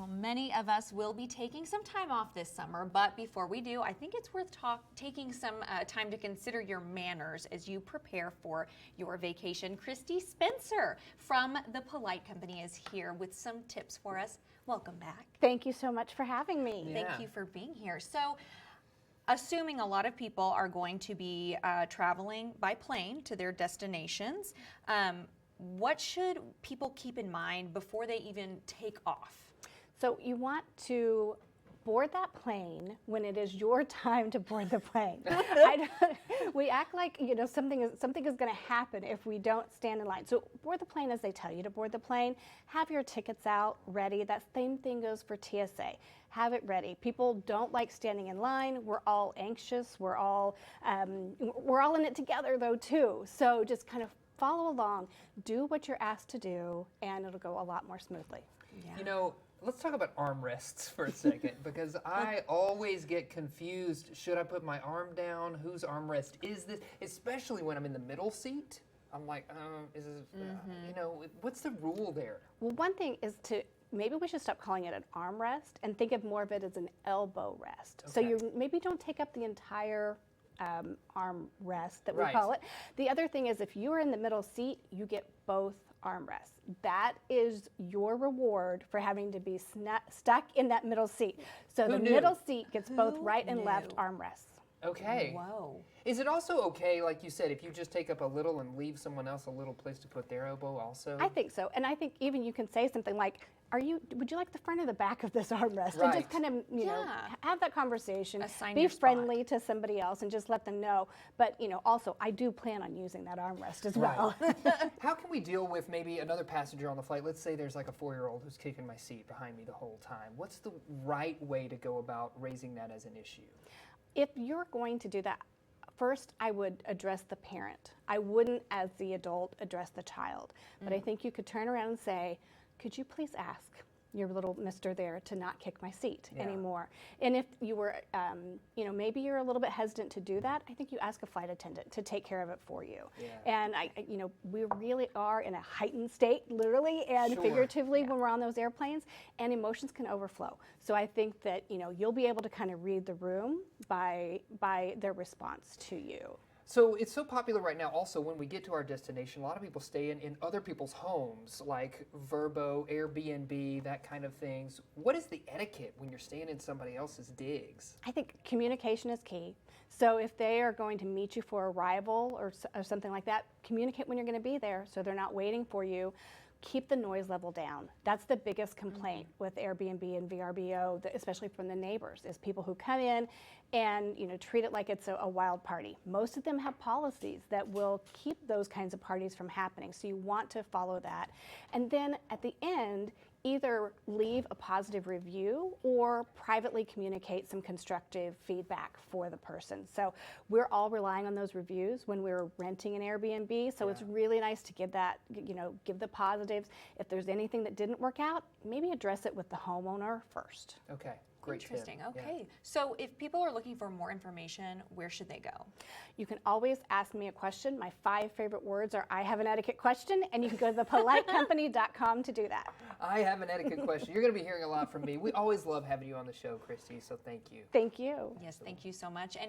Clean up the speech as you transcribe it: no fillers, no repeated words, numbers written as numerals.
Well, many of us will be taking some time off this summer, but before we do, I think it's worth taking some time to consider your manners as you prepare for your vacation. Christy Spencer from The Polite Company is here with some tips for us. Welcome back. Thank you so much for having me. Thank you for being here. So, assuming a lot of people are going to be traveling by plane to their destinations, what should people keep in mind before they even take off? So you want to board that plane when it is your time to board the plane. We act like something is going to happen if we don't stand in line. So board the plane as they tell you to board the plane. Have your tickets out ready. That same thing goes for TSA. Have it ready. People don't like standing in line. We're all anxious. We're all in it together though too. So just kind of follow along. Do what you're asked to do, and it'll go a lot more smoothly. Yeah. Let's talk about armrests for a second, because I always get confused. Should I put my arm down? Whose armrest is this? Especially when I'm in the middle seat. I'm like, is this, what's the rule there? Well, one thing is maybe we should stop calling it an armrest and think of more of it as an elbow rest. Okay. So you maybe don't take up the entire arm rest that we call it. The other thing is if you're in the middle seat, you get both armrests. That is your reward for having to be stuck in that middle seat. So the middle seat gets both right and left armrests. Okay. Whoa. Is it also okay, like you said, if you just take up a little and leave someone else a little place to put their elbow also? I think so. And I think even you can say something like, would you like the front or the back of this armrest? And just kind of, have that conversation. Assign be your spot. friendly to somebody else and just let them know. But, also, I do plan on using that armrest as well. How can we deal with maybe another passenger on the flight? Let's say there's like a 4-year-old who's kicking my seat behind me the whole time. What's the right way to go about raising that as an issue? If you're going to do that, first I would address the parent. I wouldn't, as the adult, address the child. But I think you could turn around and say, could you please ask your little mister there to not kick my seat anymore? And if you were, maybe you're a little bit hesitant to do that, I think you ask a flight attendant to take care of it for you. Yeah. And we really are in a heightened state, literally and figuratively, when we're on those airplanes, and emotions can overflow. So I think that, you'll be able to kind of read the room by their response to you. So it's so popular right now also when we get to our destination, a lot of people stay in other people's homes, like Vrbo, Airbnb, that kind of things. What is the etiquette when you're staying in somebody else's digs? I think communication is key. So if they are going to meet you for arrival or something like that, communicate when you're going to be there so they're not waiting for you. Keep the noise level down. That's the biggest complaint with Airbnb and VRBO, especially from the neighbors, is people who come in and treat it like it's a wild party. Most of them have policies that will keep those kinds of parties from happening, so you want to follow that. And then at the end, either leave a positive review or privately communicate some constructive feedback for the person. So we're all relying on those reviews when we're renting an Airbnb. So it's really nice to give that, give the positives. If there's anything that didn't work out, maybe address it with the homeowner first. Okay. Great Interesting. tip. Okay. Yeah. So if people are looking for more information, where should they go? You can always ask me a question. My 5 favorite words are, I have an etiquette question, and you can go to thepolitecompany.com to do that. I have an etiquette question. You're going to be hearing a lot from me. We always love having you on the show, Christy, so thank you. Thank you. Yes, thank you so much. And